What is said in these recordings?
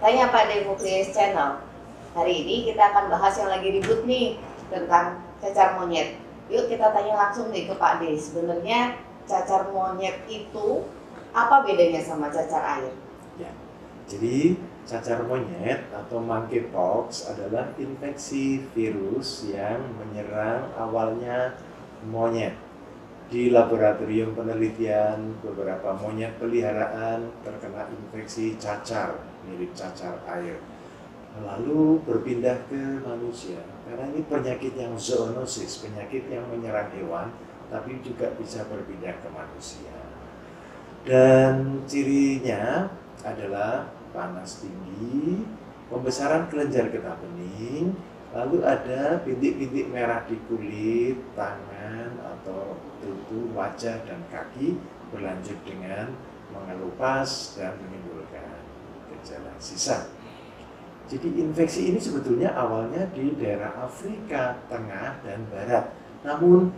Tanya Pak De Muklis Channel. Hari ini kita akan bahas yang lagi ribut nih tentang cacar monyet. Yuk kita tanya langsung nih ke Pak De. Sebenarnya cacar monyet itu apa bedanya sama cacar air? Ya, jadi cacar monyet atau monkeypox adalah infeksi virus yang menyerang awalnya monyet. Di laboratorium penelitian, beberapa monyet peliharaan terkena infeksi cacar, mirip cacar air. Lalu berpindah ke manusia, karena ini penyakit yang zoonosis, penyakit yang menyerang hewan, tapi juga bisa berpindah ke manusia. Dan cirinya adalah panas tinggi, pembesaran kelenjar getah bening, lalu ada bintik-bintik merah di kulit, tangan, atau tubuh, wajah, dan kaki, berlanjut dengan mengelupas dan menimbulkan gejala sisa. Jadi infeksi ini sebetulnya awalnya di daerah Afrika Tengah dan Barat, namun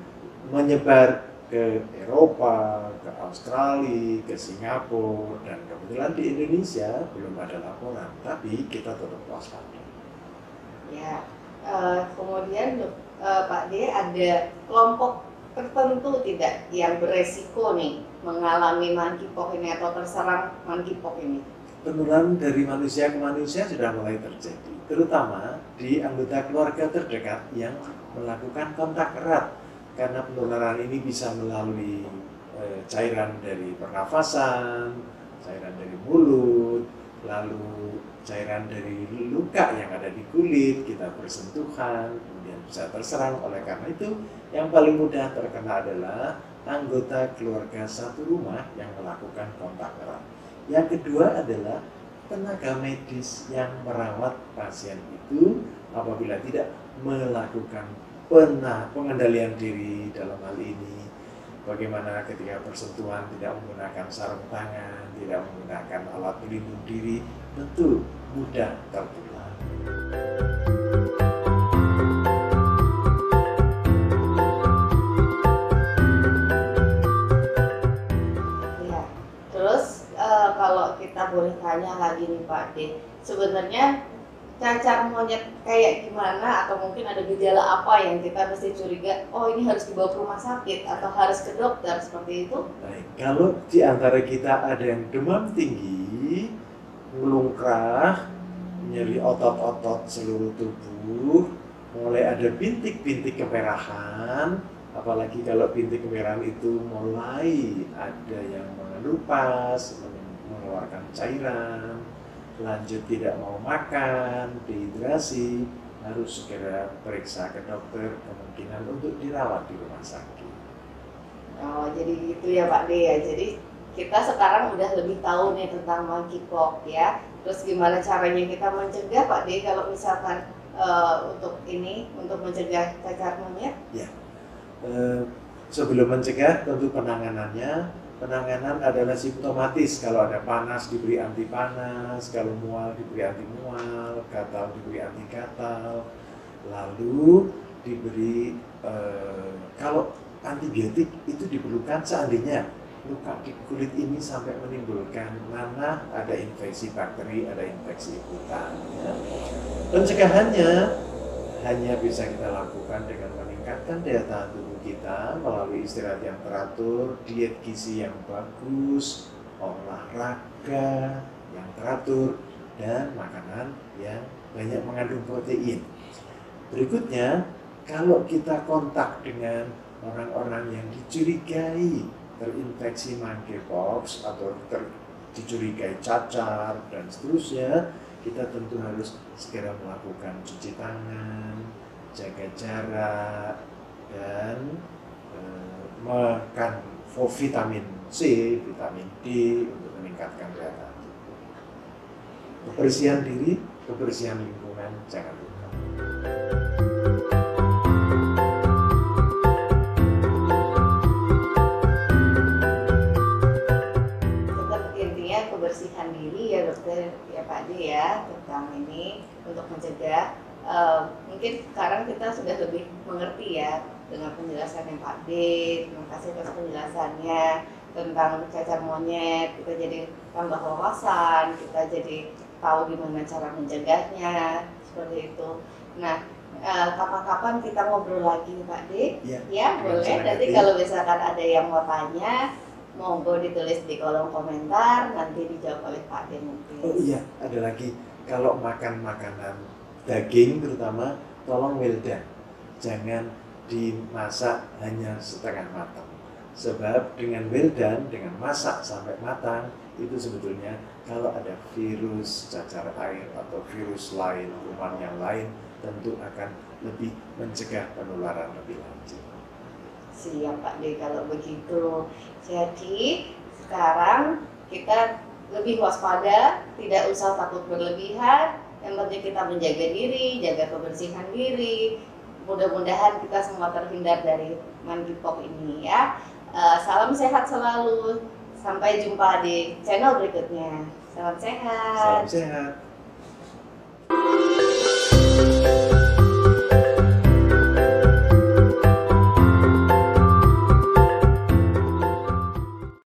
menyebar ke Eropa, ke Australia, ke Singapura, dan kebetulan di Indonesia belum ada laporan, tapi kita tetap waspada. Ya, kemudian Pak De, ada kelompok tertentu tidak yang beresiko nih mengalami monkeypox ini atau terserang monkeypox ini? Penularan dari manusia ke manusia sudah mulai terjadi, terutama di anggota keluarga terdekat yang melakukan kontak erat, karena penularan ini bisa melalui cairan dari pernafasan, cairan dari mulut, lalu cairan dari luka yang ada di kulit, kita bersentuhan, kemudian bisa terserang. Oleh karena itu, yang paling mudah terkena adalah anggota keluarga satu rumah yang melakukan kontak erat. Yang kedua adalah tenaga medis yang merawat pasien itu apabila tidak melakukan pengendalian diri dalam hal ini. Bagaimana ketika bersentuhan tidak menggunakan sarung tangan, tidak menggunakan alat pelindung diri, tentu mudah tertular. Ya, terus kalau kita boleh tanya lagi nih Pak De, sebenarnya cacar monyet kayak gimana atau mungkin ada gejala apa yang kita mesti curiga, oh ini harus dibawa ke rumah sakit atau harus ke dokter seperti itu? Baik, kalau di antara kita ada yang demam tinggi, melungkrah, nyeri otot-otot seluruh tubuh, mulai ada bintik-bintik kemerahan, apalagi kalau bintik kemerahan itu mulai ada yang mengelupas, mengeluarkan cairan, lanjut tidak mau makan, dehidrasi, harus segera periksa ke dokter, kemungkinan untuk dirawat di rumah sakit. Oh, jadi gitu ya Pak De ya. Jadi kita sekarang udah lebih tahu nih tentang monkeypox ya. Terus gimana caranya kita mencegah Pak De kalau misalkan untuk mencegah cacar monyet? Ya, sebelum mencegah tentu penanganan adalah simptomatis. Kalau ada panas diberi anti panas, kalau mual diberi anti mual, gatal diberi anti gatal, lalu diberi kalau antibiotik itu diperlukan seandainya luka di kulit ini sampai menimbulkan nanah, ada infeksi bakteri, ada infeksi ikutan. Ya. Pencegahannya hanya bisa kita lakukan dengan meningkatkan daya tahan tubuh kita melalui istirahat yang teratur, diet gizi yang bagus, olahraga yang teratur, dan makanan yang banyak mengandung protein. Berikutnya, kalau kita kontak dengan orang-orang yang dicurigai terinfeksi monkeypox atau dicurigai cacar dan seterusnya, kita tentu harus segera melakukan cuci tangan, jaga jarak, dan makan vitamin C, vitamin D untuk meningkatkan daya tahan tubuh. Kebersihan diri, kebersihan lingkungan, jangan lupa. Kebersihan diri ya dokter ya Pak De ya tentang ini untuk mencegah. Mungkin sekarang kita sudah lebih mengerti ya dengan penjelasannya Pak De. Terima kasih atas penjelasannya tentang cacar monyet. Kita jadi tambah wawasan, kita jadi tahu gimana cara mencegahnya seperti itu. Nah, kapan-kapan kita ngobrol lagi nih Pak D. Ya, Ya boleh. senang Nanti hati. kalau misalkan ada yang mau tanya, monggo ditulis di kolom komentar, nanti dijawab oleh Pak D mungkin. Oh iya, ada lagi. Kalau makan makanan daging terutama, tolong well done. Jangan dimasak hanya setengah matang. Sebab dengan well done, dengan masak sampai matang, itu sebetulnya kalau ada virus cacar air atau virus lain, kuman yang lain, tentu akan lebih mencegah penularan lebih lanjut. Siap Pak D kalau begitu. Jadi sekarang kita lebih waspada, tidak usah takut berlebihan. Yang penting kita menjaga diri, jaga kebersihan diri. Mudah-mudahan kita semua terhindar dari monkeypox ini ya. Salam sehat selalu. Sampai jumpa di channel berikutnya. Salam sehat. Salam sehat.